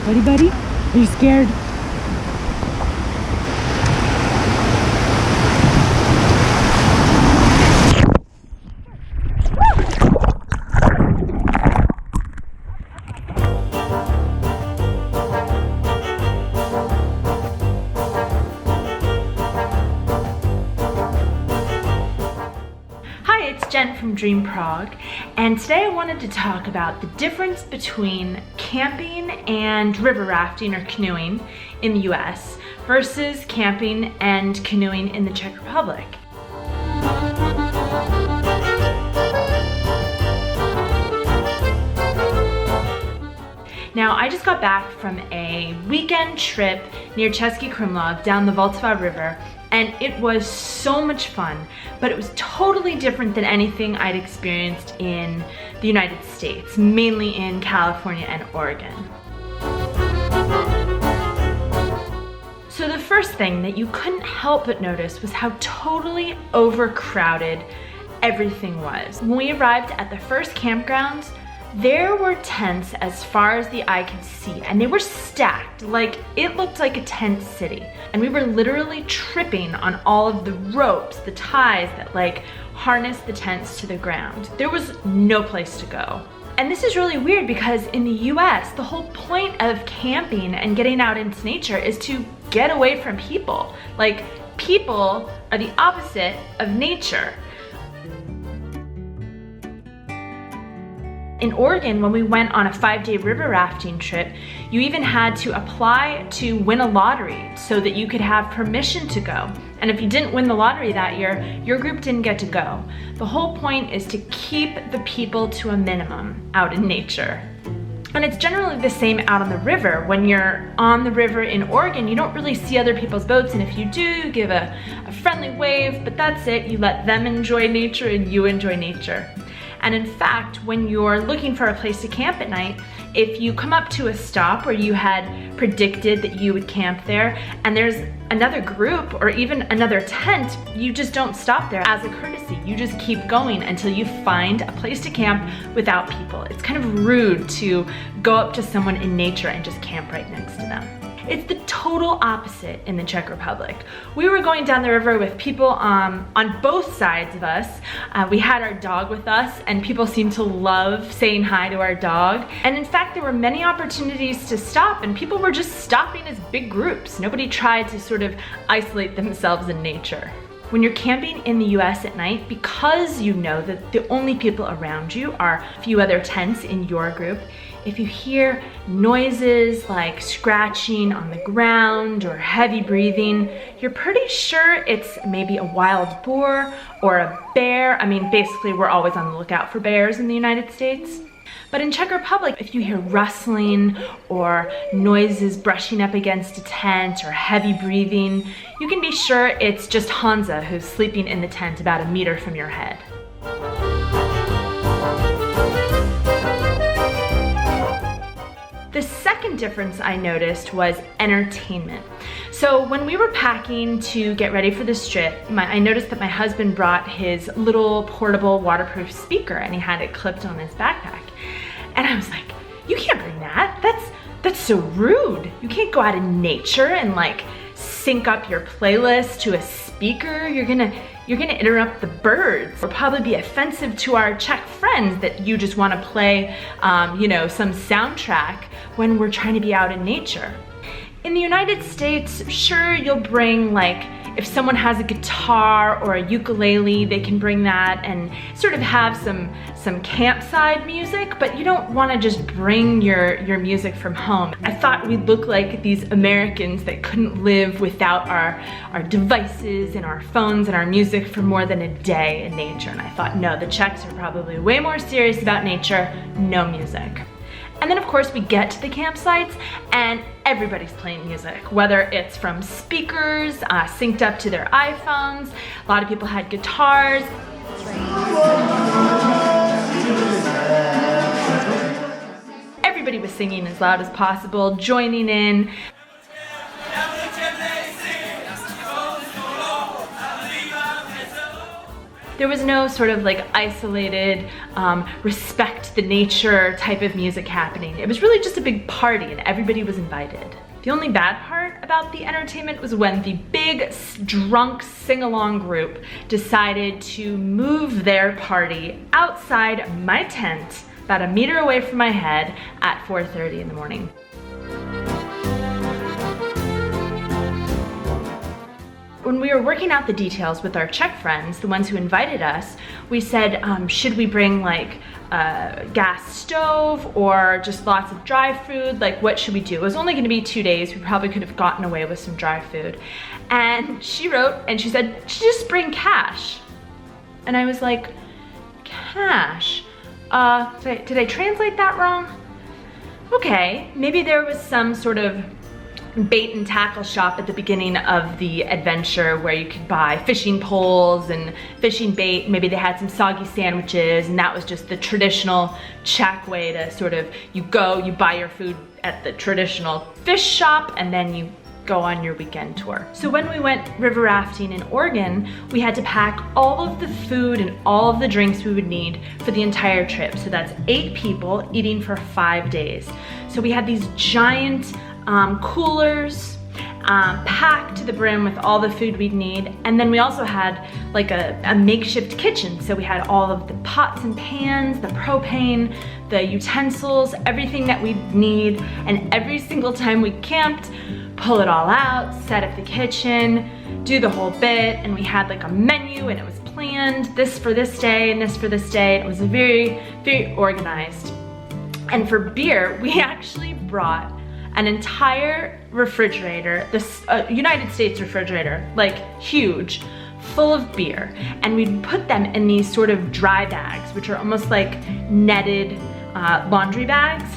Buddy, buddy, are you scared? From Dream Prague, and today I wanted to talk about the difference between camping and river rafting or canoeing in the US versus camping and canoeing in the Czech Republic. Now, I just got back from a weekend trip near Český Krumlov down the Vltava River, and it was so much fun, but it was totally different than anything I'd experienced in the United States, mainly in California and Oregon. So the first thing that you couldn't help but notice was how totally overcrowded everything was. When we arrived at the first campgrounds, there were tents as far as the eye could see, and they were stacked like it looked like a tent city. And we were literally tripping on all of the ropes, the ties that like harness the tents to the ground. There was no place to go. And this is really weird because in the US, the whole point of camping and getting out into nature is to get away from people. Like, people are the opposite of nature. In Oregon, when we went on a 5-day river rafting trip, you even had to apply to win a lottery so that you could have permission to go. And if you didn't win the lottery that year, your group didn't get to go. The whole point is to keep the people to a minimum out in nature. And it's generally the same out on the river. When you're on the river in Oregon, you don't really see other people's boats, and if you do, you give a friendly wave, but that's it. You let them enjoy nature and you enjoy nature. And in fact, when you're looking for a place to camp at night, if you come up to a stop where you had predicted that you would camp there and there's another group or even another tent, you just don't stop there as a courtesy. You just keep going until you find a place to camp without people. It's kind of rude to go up to someone in nature and just camp right next to them. It's the total opposite in the Czech Republic. We were going down the river with people on both sides of us. We had our dog with us, and people seemed to love saying hi to our dog. And in fact, there were many opportunities to stop, and people were just stopping as big groups. Nobody tried to sort of isolate themselves in nature. When you're camping in the US at night, because you know that the only people around you are a few other tents in your group, if you hear noises like scratching on the ground or heavy breathing, you're pretty sure it's maybe a wild boar or a bear. I mean, basically, we're always on the lookout for bears in the United States. But in Czech Republic, if you hear rustling or noises brushing up against a tent or heavy breathing, you can be sure it's just Hansa who's sleeping in the tent about a meter from your head. The second difference I noticed was entertainment. So when we were packing to get ready for this trip, I noticed that my husband brought his little portable waterproof speaker and he had it clipped on his backpack. And I was like, you can't bring that. That's so rude. You can't go out in nature and like sync up your playlist to a speaker. You're gonna interrupt the birds, or probably be offensive to our Czech friends that you just want to play, some soundtrack when we're trying to be out in nature. In the United States, sure, you'll bring, like, if someone has a guitar or a ukulele, they can bring that and sort of have some campsite music, but you don't want to just bring your music from home. I thought we'd look like these Americans that couldn't live without our devices and our phones and our music for more than a day in nature. And I thought, no, the Czechs are probably way more serious about nature, no music. And then of course we get to the campsites and everybody's playing music, whether it's from speakers, synced up to their iPhones. A lot of people had guitars. Everybody was singing as loud as possible, joining in. There was no sort of like isolated, respect the nature type of music happening. It was really just a big party and everybody was invited. The only bad part about the entertainment was when the big drunk sing-along group decided to move their party outside my tent about a meter away from my head at 4:30 in the morning. When we were working out the details with our Czech friends, the ones who invited us, we said, should we bring like a gas stove or just lots of dry food? Like, what should we do? It was only gonna be 2 days. We probably could have gotten away with some dry food. And she wrote and she said, just bring cash. And I was like, cash? Did I translate that wrong? Okay, maybe there was some sort of bait and tackle shop at the beginning of the adventure where you could buy fishing poles and fishing bait. Maybe they had some soggy sandwiches, and that was just the traditional Czech way to sort of, you go, you buy your food at the traditional fish shop, and then you go on your weekend tour. So when we went river rafting in Oregon, we had to pack all of the food and all of the drinks we would need for the entire trip. So that's 8 people eating for 5 days. So we had these giant coolers packed to the brim with all the food we'd need. And then we also had like a makeshift kitchen. So we had all of the pots and pans, the propane, the utensils, everything that we'd need. And every single time we camped, pull it all out, set up the kitchen, do the whole bit. And we had like a menu and it was planned, this for this day and this for this day. It was very, very organized. And for beer, we actually brought an entire refrigerator, this United States refrigerator, like huge, full of beer. And we'd put them in these sort of dry bags, which are almost like netted laundry bags,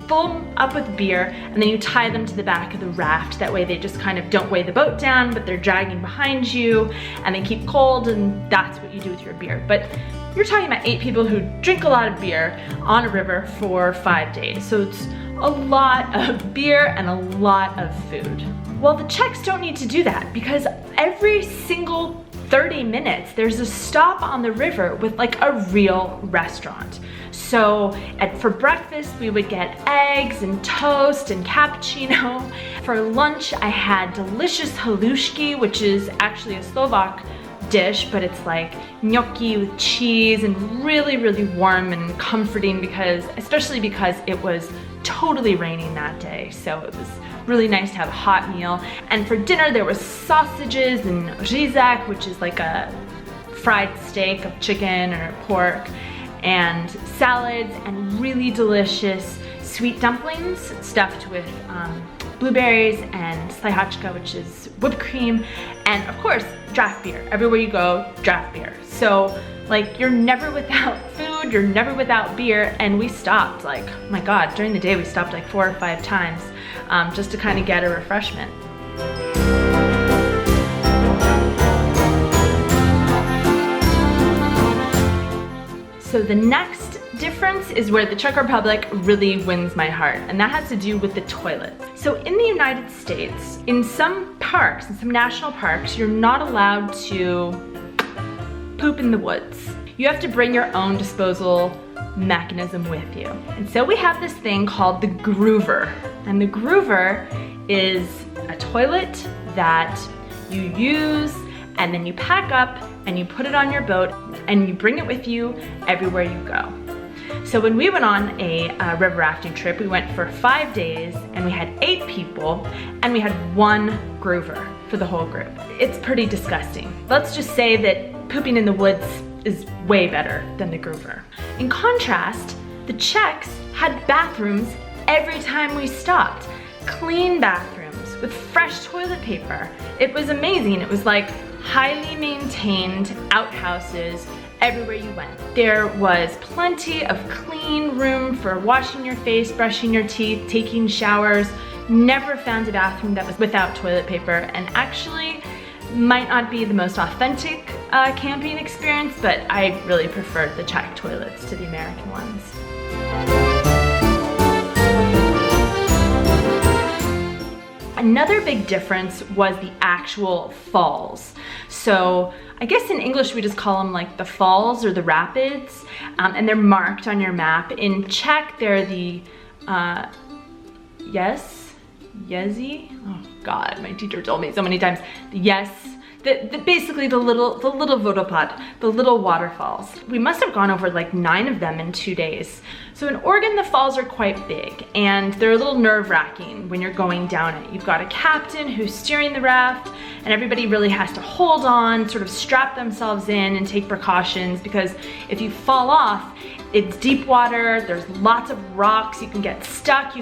fill them up with beer, and then you tie them to the back of the raft. That way they just kind of don't weigh the boat down, but they're dragging behind you, and they keep cold, and that's what you do with your beer. But you're talking about 8 people who drink a lot of beer on a river for 5 days. So it's a lot of beer and a lot of food. Well, the Czechs don't need to do that because every single 30 minutes there's a stop on the river with like a real restaurant. So for breakfast we would get eggs and toast and cappuccino. For lunch I had delicious halušky, which is actually a Slovak dish, but it's like gnocchi with cheese and really, really warm and comforting especially because it was totally raining that day. So it was really nice to have a hot meal. And for dinner there was sausages and řízek, which is like a fried steak of chicken or pork, and salads and really delicious sweet dumplings stuffed with blueberries and slyhačka, which is whipped cream, and of course draft beer. Everywhere you go, draft beer. So like you're never without food, you're never without beer. And we stopped, like, oh my God, during the day we stopped like 4 or 5 times just to kind of get a refreshment. So the next difference is where the Czech Republic really wins my heart, and that has to do with the toilet. So in the United States, in some parks, in some national parks, you're not allowed to poop in the woods. You have to bring your own disposal mechanism with you. And so we have this thing called the groover. And the groover is a toilet that you use and then you pack up and you put it on your boat and you bring it with you everywhere you go. So when we went on a river rafting trip, we went for 5 days and we had 8 people and we had 1 groover for the whole group. It's pretty disgusting. Let's just say that pooping in the woods is way better than the groover. In contrast, the Czechs had bathrooms every time we stopped. Clean bathrooms with fresh toilet paper. It was amazing. It was like highly maintained outhouses everywhere you went. There was plenty of clean room for washing your face, brushing your teeth, taking showers. Never found a bathroom that was without toilet paper, and actually might not be the most authentic camping experience, but I really preferred the Czech toilets to the American ones. Another big difference was the actual falls. So I guess in English we just call them like the falls or the rapids, and they're marked on your map. In Czech they're the Jezi? Oh God, my teacher told me so many times. Basically the little vodopad, the little waterfalls. We must have gone over like 9 of them in 2 days. So in Oregon, the falls are quite big and they're a little nerve-wracking when you're going down it. You've got a captain who's steering the raft and everybody really has to hold on, sort of strap themselves in and take precautions, because if you fall off, it's deep water, there's lots of rocks, you can get stuck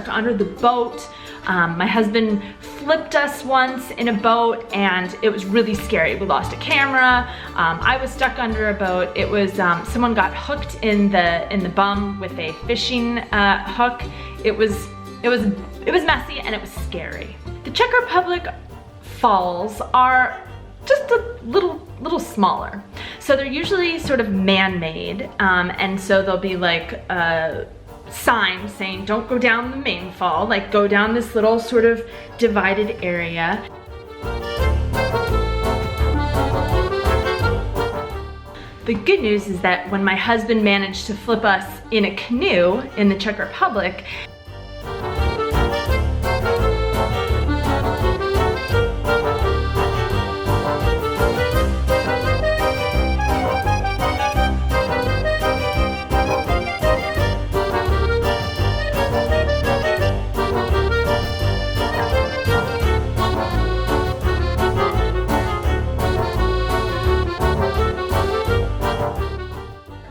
under the boat. My husband flipped us once in a boat and it was really scary. We lost a camera. I was stuck under a boat. It was someone got hooked in the bum with a fishing hook. It was messy and it was scary. The Czech Republic falls are just a little smaller. So they're usually sort of man-made, and so there'll be like a sign saying don't go down the main fall, like go down this little sort of divided area. The good news is that when my husband managed to flip us in a canoe in the Czech Republic,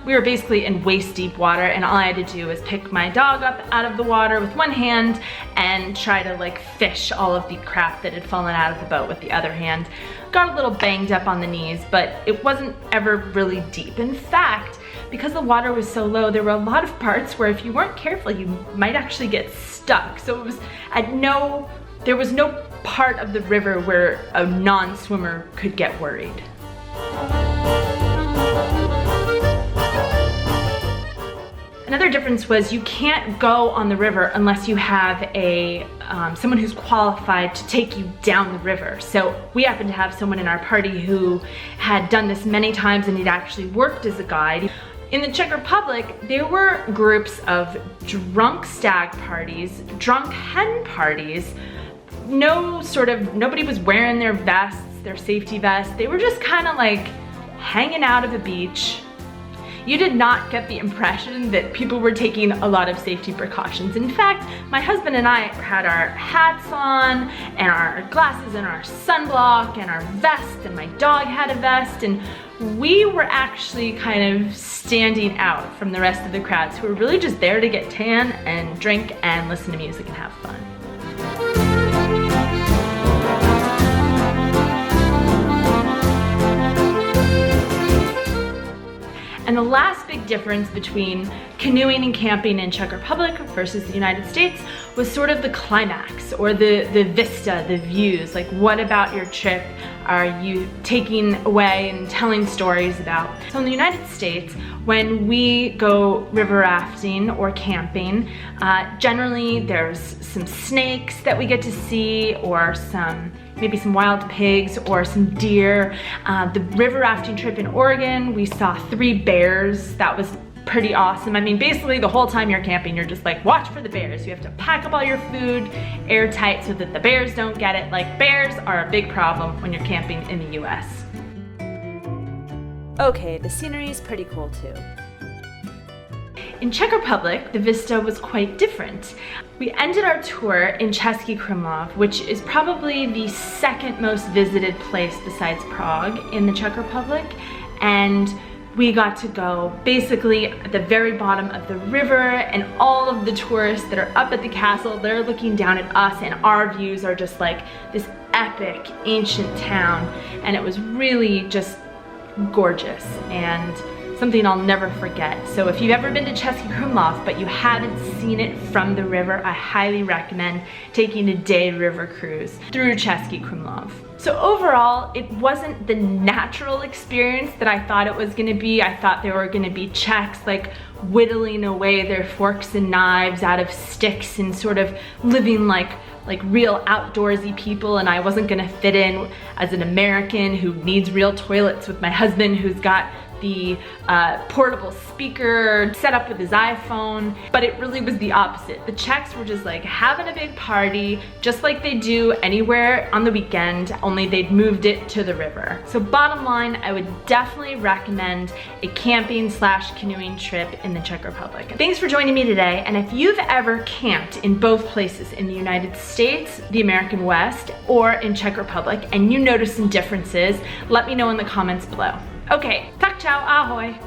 we were basically in waist deep water, and all I had to do was pick my dog up out of the water with one hand and try to like fish all of the crap that had fallen out of the boat with the other hand. Got a little banged up on the knees, but it wasn't ever really deep. In fact, because the water was so low, there were a lot of parts where if you weren't careful, you might actually get stuck. So it was there was no part of the river where a non-swimmer could get worried. Another difference was you can't go on the river unless you have someone who's qualified to take you down the river. So we happened to have someone in our party who had done this many times and he'd actually worked as a guide. In the Czech Republic, there were groups of drunk stag parties, drunk hen parties. Nobody was wearing their vests, their safety vests. They were just kind of like hanging out at the beach. You did not get the impression that people were taking a lot of safety precautions. In fact, my husband and I had our hats on and our glasses and our sunblock and our vest, and my dog had a vest, and we were actually kind of standing out from the rest of the crowds who were really just there to get tan and drink and listen to music and have fun. And the last big difference between canoeing and camping in Czech Republic versus the United States was sort of the climax, or the vista, the views. Like, what about your trip are you taking away and telling stories about? So in the United States, when we go river rafting or camping, generally there's some snakes that we get to see, or maybe some wild pigs or some deer. The river rafting trip in Oregon, we saw 3 bears. That was pretty awesome. I mean, basically the whole time you're camping, you're just like, watch for the bears. You have to pack up all your food airtight so that the bears don't get it. Like, bears are a big problem when you're camping in the US. Okay, the scenery is pretty cool too. In Czech Republic, the vista was quite different. We ended our tour in Český Krumlov, which is probably the second most visited place besides Prague in the Czech Republic, and we got to go basically at the very bottom of the river, and all of the tourists that are up at the castle, they're looking down at us, and our views are just like this epic ancient town, and it was really just gorgeous. And something I'll never forget. So if you've ever been to Český Krumlov but you haven't seen it from the river, I highly recommend taking a day river cruise through Český Krumlov. So overall, it wasn't the natural experience that I thought it was gonna be. I thought there were gonna be Czechs like whittling away their forks and knives out of sticks and sort of living like real outdoorsy people, and I wasn't gonna fit in as an American who needs real toilets with my husband who's got the portable speaker set up with his iPhone, but it really was the opposite. The Czechs were just like having a big party, just like they do anywhere on the weekend, only they'd moved it to the river. So bottom line, I would definitely recommend a camping / canoeing trip in the Czech Republic. Thanks for joining me today, and if you've ever camped in both places, in the United States, the American West, or in Czech Republic, and you notice some differences, let me know in the comments below. Okay, tak čau, ahoj!